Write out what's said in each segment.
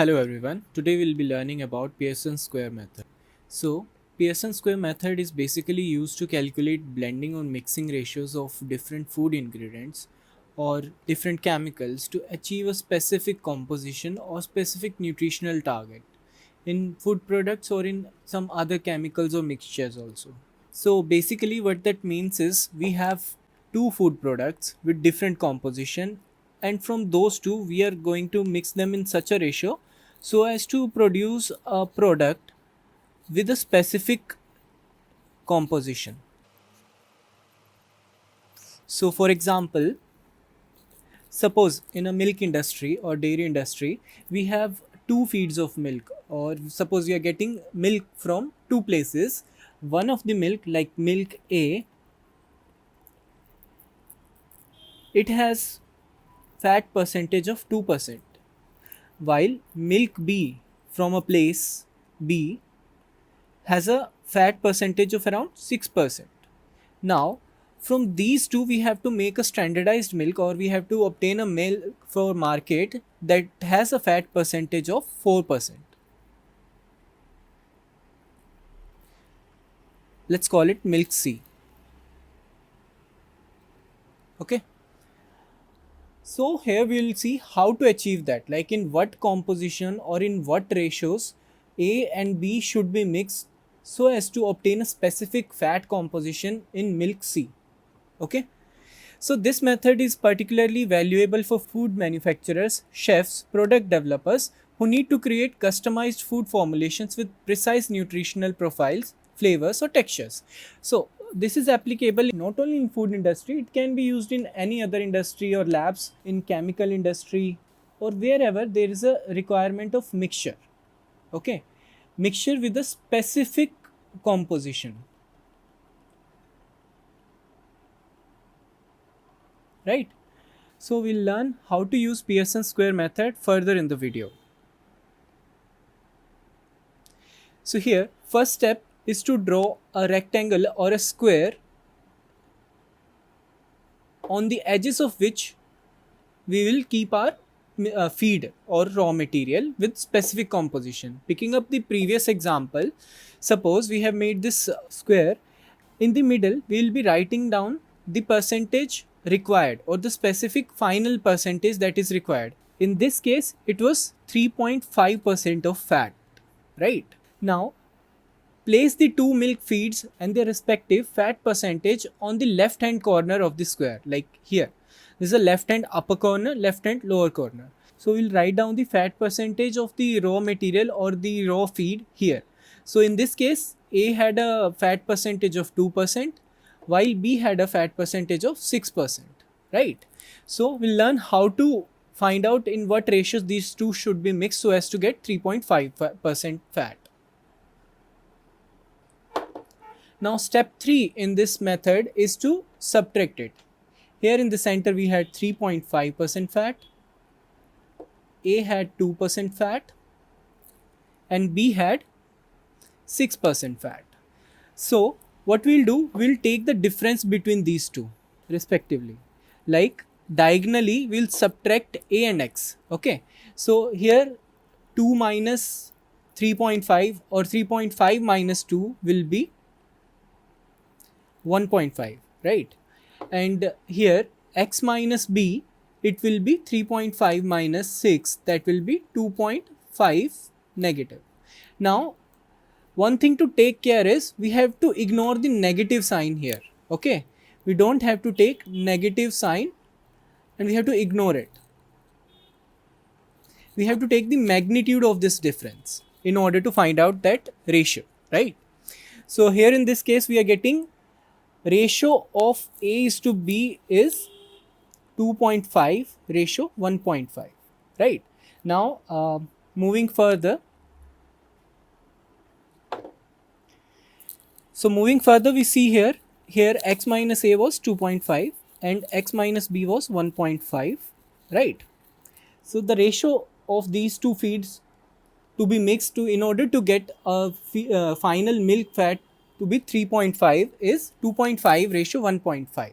Hello everyone. Today we'll be learning about Pearson Square Method. So, Pearson Square Method is basically used to calculate blending or mixing ratios of different food ingredients or different chemicals to achieve a specific composition or specific nutritional target in food products or in some other chemicals or mixtures also. So basically what that means is we have two food products with different composition, and from those two we are going to mix them in such a ratio so as to produce a product with a specific composition. So for example, suppose in a milk industry or dairy industry we have two feeds of milk, or suppose we are getting milk from two places. One of the milk, like milk A, it has fat percentage of 2%, while milk B from a place B has a fat percentage of around 6%. Now, from these two, we have to make a standardized milk, or we have to obtain a milk for market that has a fat percentage of 4%. Let's call it milk C. Okay. So here we will see how to achieve that, like in what composition or in what ratios A and B should be mixed so as to obtain a specific fat composition in milk C. Okay. So this method is particularly valuable for food manufacturers, chefs, product developers who need to create customized food formulations with precise nutritional profiles, flavors or textures. So this is applicable not only in food industry, it can be used in any other industry or labs, in chemical industry or wherever there is a requirement of mixture. Okay. Mixture with a specific composition. Right? So we'll learn how to use Pearson Square Method further in the video. So here, first step is to draw a rectangle or a square on the edges of which we will keep our feed or raw material with specific composition. Picking up the previous example, suppose we have made this square. In the middle, we will be writing down the percentage required, or the specific final percentage that is required. In this case, it was 3.5% of fat, right? Now, place the two milk feeds and their respective fat percentage on the left hand corner of the square, like here. This is a left hand upper corner, left hand lower corner. So we'll write down the fat percentage of the raw material or the raw feed here. So in this case, A had a fat percentage of 2%, while B had a fat percentage of 6%, right? So we'll learn how to find out in what ratios these two should be mixed so as to get 3.5% fat. Now step 3 in this method is to subtract it. Here in the center we had 3.5% fat, A had 2% fat and B had 6% fat. So what we'll do, we'll take the difference between these two respectively. Like diagonally we'll subtract A and X. Okay. So here 2 minus 3.5 or 3.5 minus 2 will be 1.5, right? And here X minus B, it will be 3.5 minus 6, that will be 2.5 negative. Now one thing to take care is we have to ignore the negative sign here. Okay, we don't have to take negative sign and we have to ignore it. We have to take the magnitude of this difference in order to find out that ratio, right? So here in this case we are getting ratio of A is to B is 2.5 ratio 1.5, right? Now moving further. So moving further, we see here X minus A was 2.5 and X minus B was 1.5, right? So the ratio of these two feeds to be mixed to in order to get a final milk fat to be 3.5 is 2.5 ratio 1.5.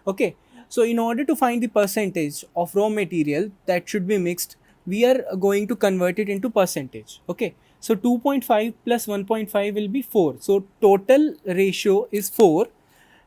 Okay. So in order to find the percentage of raw material that should be mixed we are going to convert it into percentage. Okay, so 2.5 plus 1.5 will be 4. So total ratio is 4.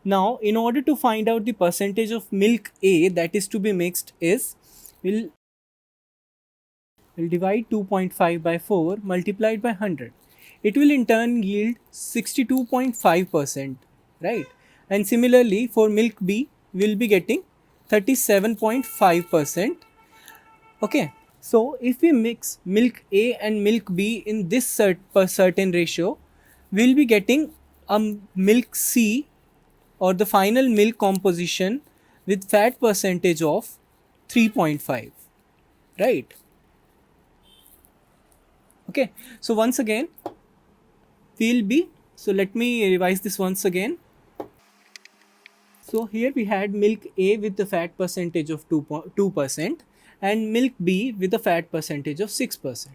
Now, in order to find out the percentage of milk A that is to be mixed is, we'll divide 2.5 by 4 multiplied by 100. It will in turn yield 62.5%, right? And similarly for milk B, we'll be getting 37.5%. Okay, so if we mix milk A and milk B in this certain ratio, we'll be getting a milk C, or the final milk composition, with fat percentage of 3.5, right? Okay, so once again we'll be, so let me revise this once again. So here we had milk A with the fat percentage of 2% and milk B with the fat percentage of 6%.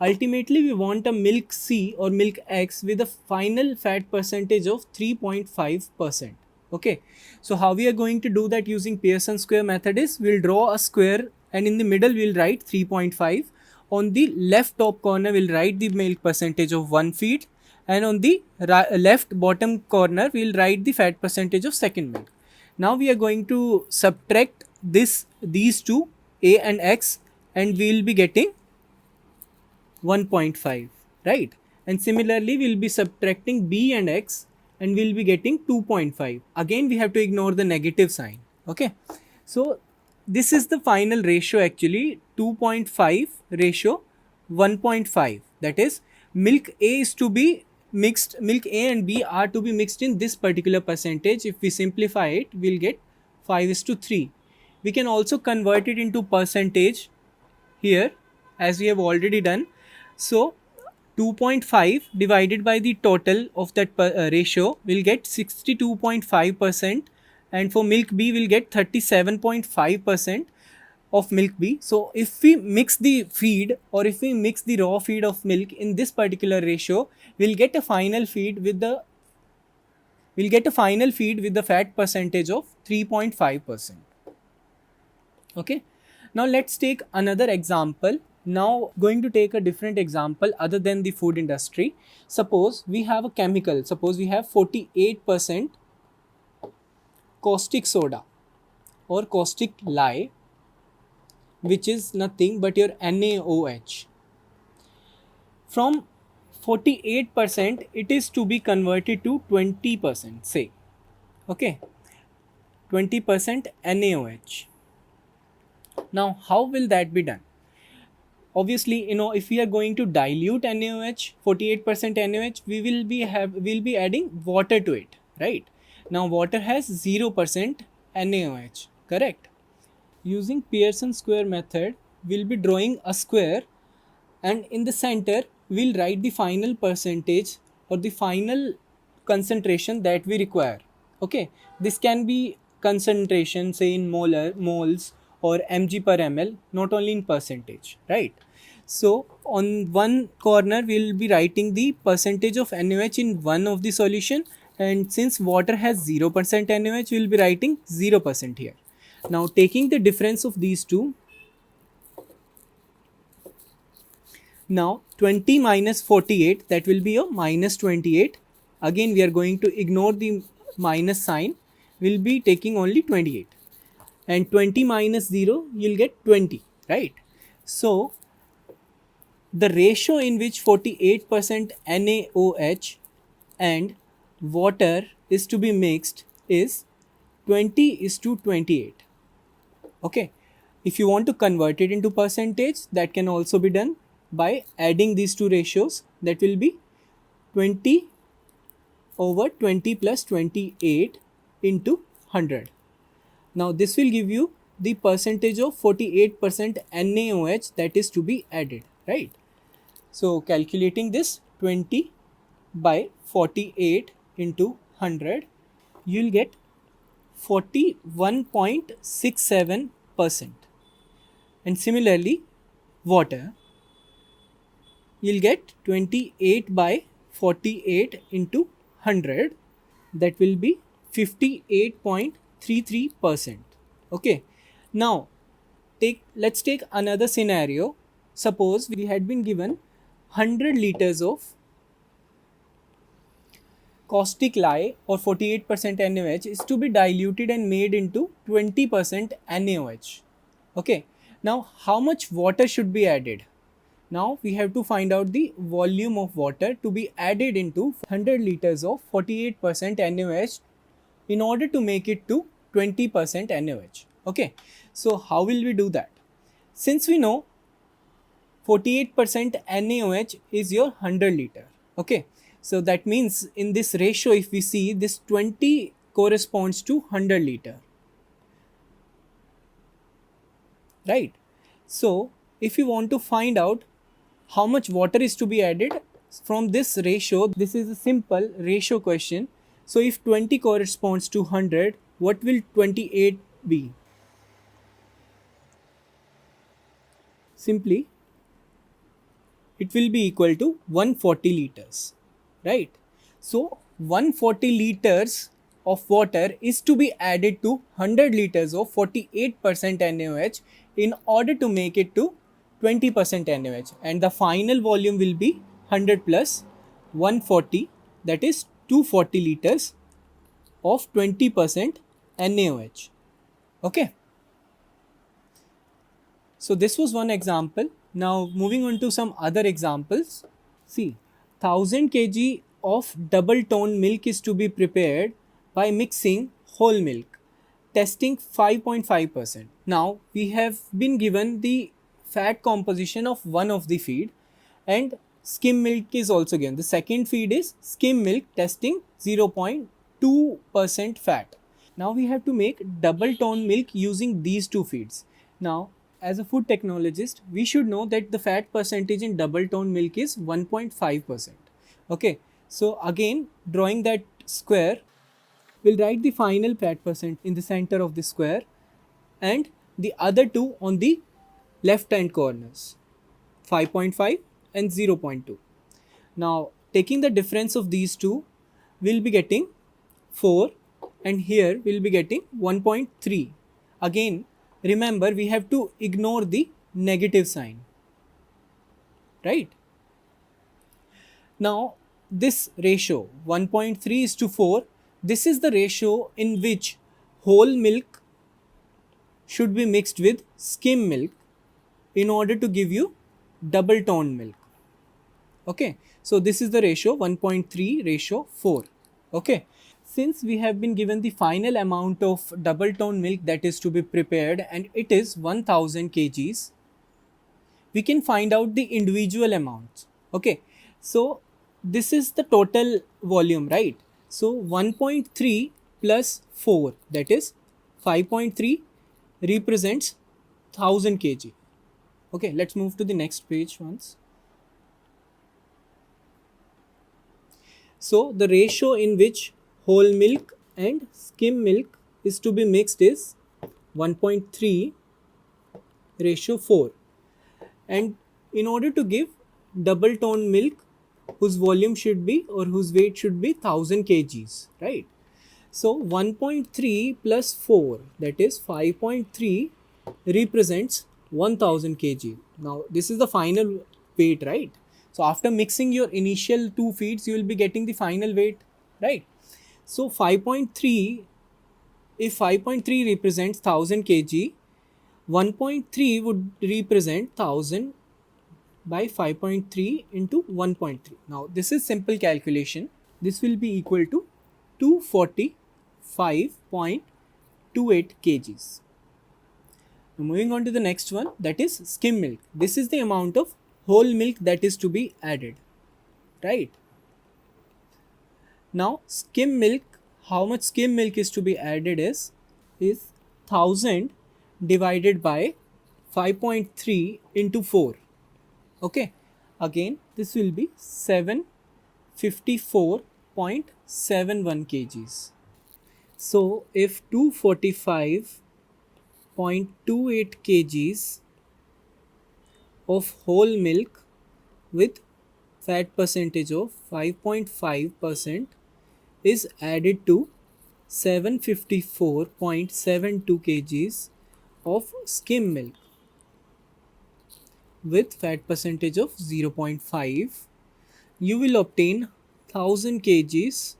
Ultimately, we want a milk C or milk X with a final fat percentage of 3.5%. Okay, so how we are going to do that using Pearson Square Method is, we'll draw a square and in the middle we'll write 3.5. On the left top corner we'll write the milk percentage of one feed, and on the left bottom corner we'll write the fat percentage of second milk. Now we are going to subtract these two, A and X, and we'll be getting 1.5, right? And similarly we'll be subtracting B and X and we'll be getting 2.5. Again we have to ignore the negative sign. Okay, so this is the final ratio actually, 2.5 ratio 1.5. That is, milk A is to be mixed, milk A and B are to be mixed in this particular percentage. If we simplify it, we'll get 5:3. We can also convert it into percentage here, as we have already done. So 2.5 divided by the total of that ratio will get 62.5%, and for milk B will get 37.5% of milk B. So if we mix the feed, or if we mix the raw feed of milk in this particular ratio, we'll get a final feed with the fat percentage of 3.5%. Okay, now let's take another example. Now going to take a different example other than the food industry. Suppose we have a chemical, suppose we have 48% caustic soda or caustic lye, which is nothing but your NaOH. From 48% it is to be converted to 20%, say. Okay, 20% NaOH. Now how will that be done? Obviously, if we are going to dilute NaOH, 48% NaOH, we'll be adding water to it, right? Now water has 0% NaOH, correct? Using Pearson Square Method, we'll be drawing a square, and in the center we'll write the final percentage or the final concentration that we require. Okay, this can be concentration, say in moles or mg per ml, not only in percentage, right? So on one corner we'll be writing the percentage of NaOH in one of the solution, and since water has 0% NaOH, we'll be writing 0% here. Now taking the difference of these two, now 20 minus 48, that will be a minus 28. Again we are going to ignore the minus sign, we'll be taking only 28, and 20 minus 0, you'll get 20, right? So the ratio in which 48% NaOH and water is to be mixed is 20:28. Okay, if you want to convert it into percentage, that can also be done by adding these two ratios. That will be 20 over 20 plus 28 into 100. Now this will give you the percentage of 48% NaOH that is to be added, right? So calculating this, 20 by 48 into 100, you'll get 41.67%. And similarly, water, you'll get 28 by 48 into 100, that will be 58.33%. Okay, now let's take another scenario. Suppose we had been given 100 liters of caustic lye or 48% NaOH is to be diluted and made into 20% NaOH. Okay. Now how much water should be added? Now we have to find out the volume of water to be added into 100 liters of 48% NaOH in order to make it to 20% NaOH. Okay. So how will we do that? Since we know 48% NaOH is your 100 liter. Okay. So that means in this ratio, if we see, this 20 corresponds to 100 liter. Right. So if you want to find out how much water is to be added from this ratio, this is a simple ratio question. So if 20 corresponds to 100, what will 28 be? Simply, it will be equal to 140 liters, right? So 140 liters of water is to be added to 100 liters of 48% NaOH in order to make it to 20% NaOH, and the final volume will be 100 plus 140, that is 240 liters of 20% NaOH. Okay. So this was one example. Now moving on to some other examples. See, 1000 kg of double tone milk is to be prepared by mixing whole milk, testing 5.5%. Now we have been given the fat composition of one of the feed, and skim milk is also given. The second feed is skim milk, testing 0.2% fat. Now we have to make double tone milk using these two feeds. Now as a food technologist, we should know that the fat percentage in double tone milk is 1.5%. Okay, so again drawing that square, we'll write the final fat percent in the center of the square and the other two on the left hand corners, 5.5 and 0.2. Now taking the difference of these two, we'll be getting 4, and here we'll be getting 1.3. Again, remember, we have to ignore the negative sign, right? Now this ratio 1.3:4, this is the ratio in which whole milk should be mixed with skim milk in order to give you double tone milk. Okay, so this is the ratio 1.3:4. Okay, since we have been given the final amount of double tone milk that is to be prepared and it is 1000 kgs, we can find out the individual amounts. Okay, so this is the total volume, right? So 1.3 plus 4, that is 5.3, represents 1000 kg. Okay, let's move to the next page once. So the ratio in which whole milk and skim milk is to be mixed is 1.3:4, and in order to give double tone milk whose volume should be, or whose weight should be 1000 kgs, right? So 1.3 plus 4, that is 5.3, represents 1000 kg. Now this is the final weight, right? So after mixing your initial two feeds, you will be getting the final weight, right? So 5.3, if 5.3 represents 1000 kg, 1.3 would represent 1000 by 5.3 into 1.3. Now this is simple calculation. This will be equal to 245.28 kgs. Now moving on to the next one, that is skim milk. This is the amount of whole milk that is to be added, right? Now skim milk, how much skim milk is to be added is 1000 divided by 5.3 into 4. Okay, again this will be 754.71 kgs. So if 245.28 kgs of whole milk with fat percentage of 5.5% is added to 754.72 kgs of skim milk, with fat percentage of 0.5, you will obtain 1000 kgs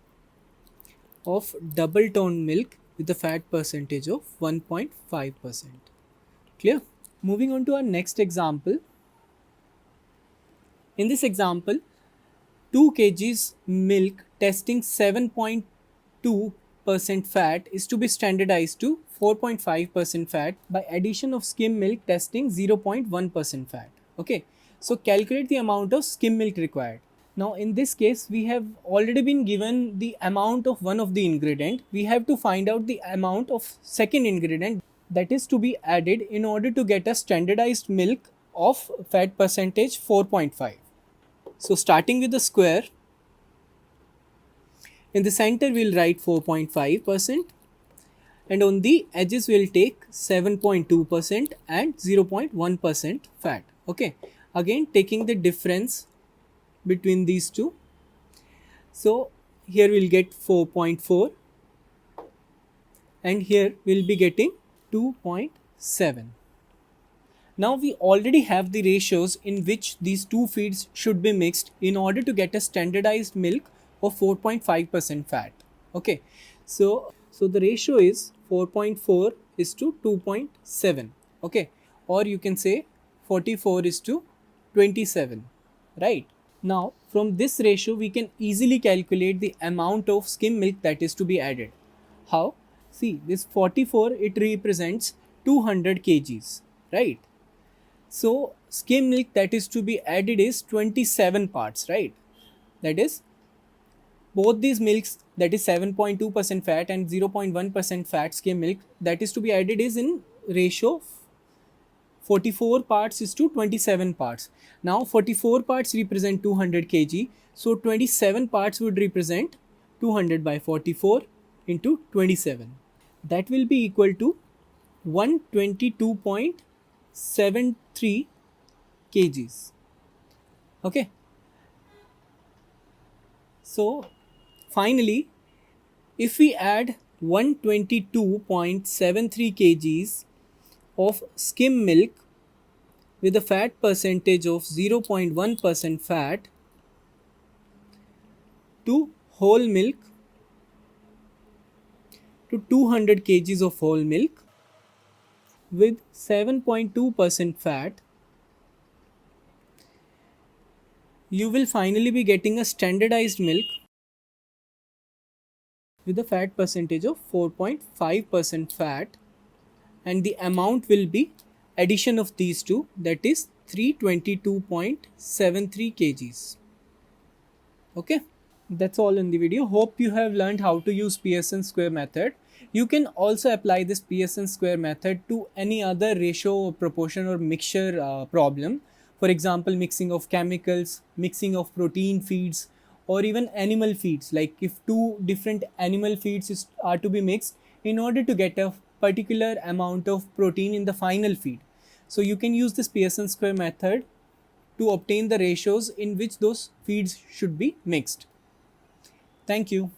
of double tone milk with a fat percentage of 1.5%. Clear? Moving on to our next example. In this example, 2 kgs milk testing 7.2% fat is to be standardized to 4.5% fat by addition of skim milk testing 0.1% fat. Okay, so calculate the amount of skim milk required. Now in this case, we have already been given the amount of one of the ingredient. We have to find out the amount of second ingredient that is to be added in order to get a standardized milk of fat percentage 4.5. So starting with the square, in the center we'll write 4.5% and on the edges we'll take 7.2% and 0.1% fat. Okay, again taking the difference between these two. So here we'll get 4.4 and here we'll be getting 2.7. Now we already have the ratios in which these two feeds should be mixed in order to get a standardized milk of 4.5% fat. Okay, so the ratio is 4.4 is to 2.7. Okay, or you can say 44 is to 27, right? Now from this ratio we can easily calculate the amount of skim milk that is to be added. How? See, this 44, it represents 200 kgs, right? So skim milk that is to be added is 27 parts, right? That is, both these milks, that is 7.2% fat and 0.1% fat skim milk that is to be added is in ratio 44 parts is to 27 parts. Now 44 parts represent 200 kg. So 27 parts would represent 200 by 44 into 27. That will be equal to 122.73 kgs. Okay. So finally, if we add 122.73 kgs of skim milk with a fat percentage of 0.1% fat to whole milk, to 200 kgs of whole milk with 7.2% fat, you will finally be getting a standardized milk with a fat percentage of 4.5% fat, and the amount will be addition of these two, that is 322.73 kgs. Okay, that's all in the video. Hope you have learned how to use Pearson Square Method. You can also apply this Pearson Square Method to any other ratio, proportion or mixture problem. For example, mixing of chemicals, mixing of protein feeds, or even animal feeds. Like if two different animal feeds are to be mixed in order to get a particular amount of protein in the final feed. So you can use this Pearson Square Method to obtain the ratios in which those feeds should be mixed. Thank you.